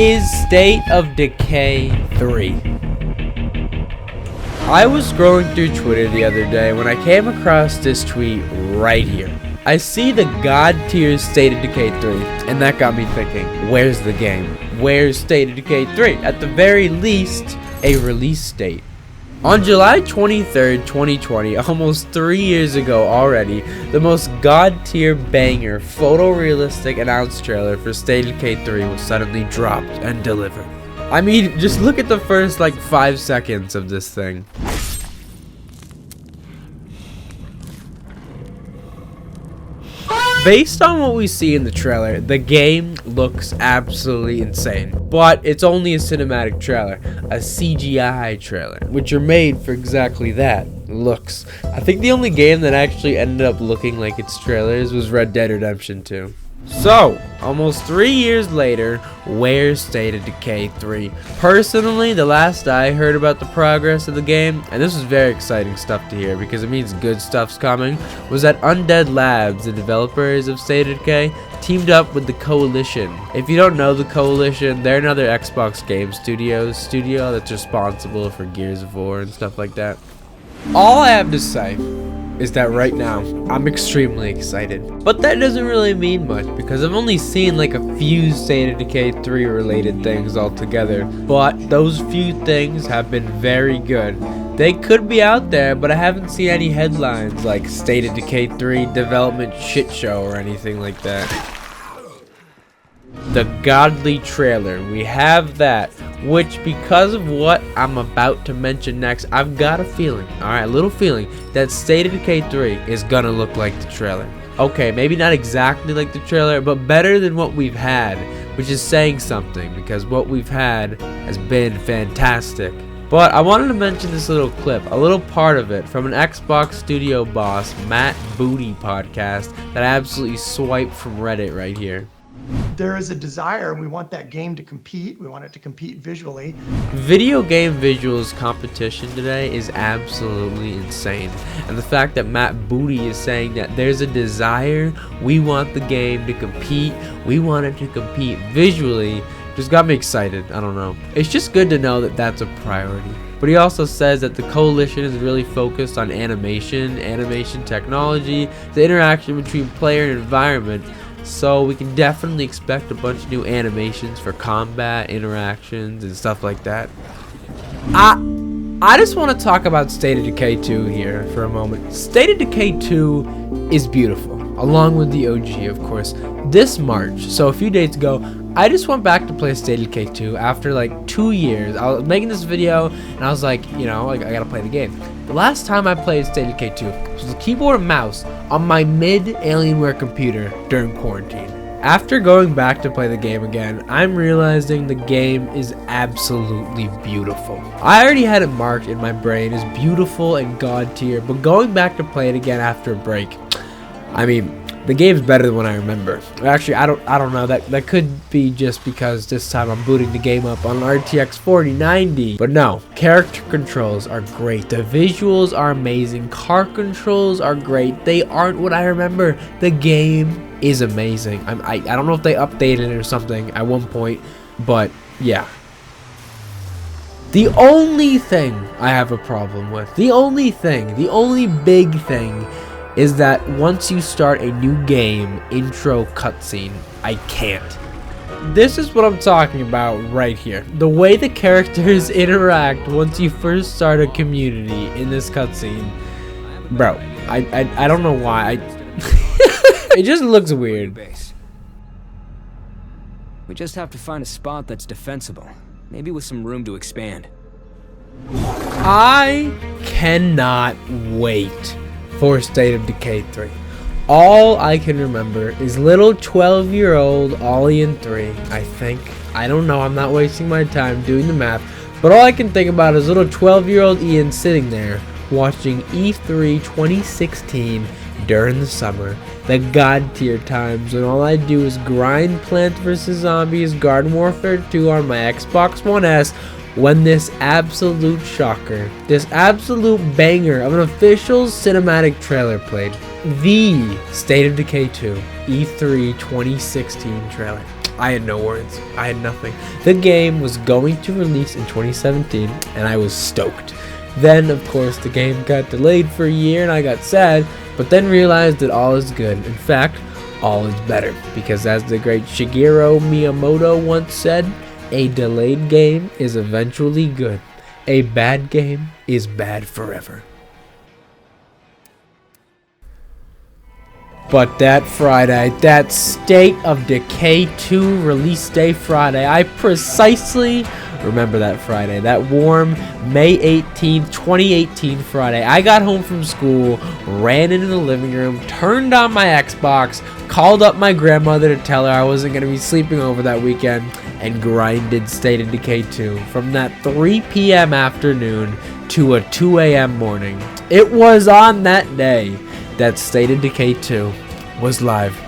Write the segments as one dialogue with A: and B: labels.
A: is State of Decay 3. I was scrolling through Twitter the other day when I came across this tweet right here. I see the God tier State of Decay 3, and that got me thinking, where's the game? Where's State of Decay 3? At the very least, a release date. On July 23rd, 2020, almost 3 years ago already, the most God tier banger photorealistic announced trailer for State of Decay 3 was suddenly dropped and delivered. I mean, just look at the first 5 seconds of this thing. Based on what we see in the trailer, the game looks absolutely insane. But it's only a cinematic trailer, a CGI trailer, which are made for exactly that, looks. I think the only game that actually ended up looking like its trailers was Red Dead Redemption 2. So, almost 3 years later, where's State of Decay 3? Personally, the last I heard about the progress of the game, and this was very exciting stuff to hear because it means good stuff's coming, was that Undead Labs, the developers of State of Decay, teamed up with the Coalition. If you don't know the Coalition, they're another Xbox Game Studios studio that's responsible for Gears of War and stuff like that. All I have to say is that right now, I'm extremely excited. But that doesn't really mean much because I've only seen a few State of Decay 3 related things altogether. But those few things have been very good. They could be out there, but I haven't seen any headlines like State of Decay 3 development shit show or anything like that. The godly trailer, we have that, which because of what I'm about to mention next, I've got a feeling, alright, a little feeling, that State of Decay 3 is gonna look like the trailer. Okay, maybe not exactly like the trailer, but better than what we've had, which is saying something, because what we've had has been fantastic. But I wanted to mention this little clip, a little part of it, from an Xbox studio boss, Matt Booty podcast, that I absolutely swiped from Reddit right here.
B: There is a desire, and we want that game to compete. We want it to compete visually.
A: Video game visuals competition today is absolutely insane. And the fact that Matt Booty is saying that there's a desire, we want the game to compete, we want it to compete visually, just got me excited. I don't know. It's just good to know that that's a priority. But he also says that the Coalition is really focused on animation technology, the interaction between player and environment. So we can definitely expect a bunch of new animations for combat, interactions, and stuff like that. I just want to talk about State of Decay 2 here for a moment. State of Decay 2 is beautiful, along with the OG, of course. This March, so a few days ago, I just went back to play State of Decay 2 after 2 years. I was making this video, and I was like, I gotta play the game. The last time I played State of Decay 2 was with a keyboard and mouse on my mid-Alienware computer during quarantine. After going back to play the game again, I'm realizing the game is absolutely beautiful. I already had it marked in my brain as beautiful and God tier, but going back to play it again after a break, I mean, the game's better than what I remember. Actually, I don't know. That could be just because this time I'm booting the game up on RTX 4090. But no, character controls are great. The visuals are amazing. Car controls are great. They aren't what I remember. The game is amazing. I don't know if they updated it or something at one point, but yeah. The only thing I have a problem with, the only big thing, is that once you start a new game intro cutscene, I can't. This is what I'm talking about right here. The way the characters interact once you first start a community in this cutscene. Bro, I don't know why. It just looks weird.
C: We just have to find a spot that's defensible. Maybe with some room to expand.
A: I cannot wait for State of Decay 3. All I can remember is little 12-year-old Ollie in 3, I think. I don't know, I'm not wasting my time doing the math, but all I can think about is little 12-year-old Ian sitting there watching E3 2016 during the summer, the God tier times when all I do is grind Plants vs. Zombies Garden Warfare 2 on my Xbox One S, when this absolute shocker, this absolute banger of an official cinematic trailer played. The State of Decay 2 E3 2016 trailer. I had no words. I had nothing. The game was going to release in 2017, and I was stoked. Then, of course, the game got delayed for a year, and I got sad, but then realized that all is good. In fact, all is better, because as the great Shigeru Miyamoto once said, a delayed game is eventually good. A bad game is bad forever. But that Friday, that State of Decay 2 release day Friday, I precisely remember that Friday, that warm May 18th, 2018 Friday. I got home from school, ran into the living room, turned on my Xbox, called up my grandmother to tell her I wasn't going to be sleeping over that weekend, and grinded State of Decay 2 from that 3 p.m. afternoon to a 2 a.m. morning. It was on that day that State of Decay 2 was live.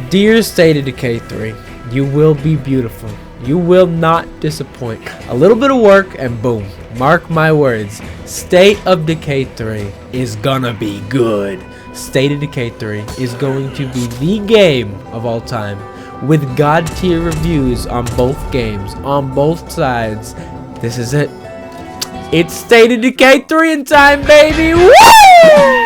A: Dear State of Decay 3, you will be beautiful. You will not disappoint. A little bit of work and boom, mark my words, State of Decay 3 is gonna be good. State of Decay 3 is going to be the game of all time, with God tier reviews on both games, on both sides. This is it. It's State of Decay 3 in time, baby! Woo!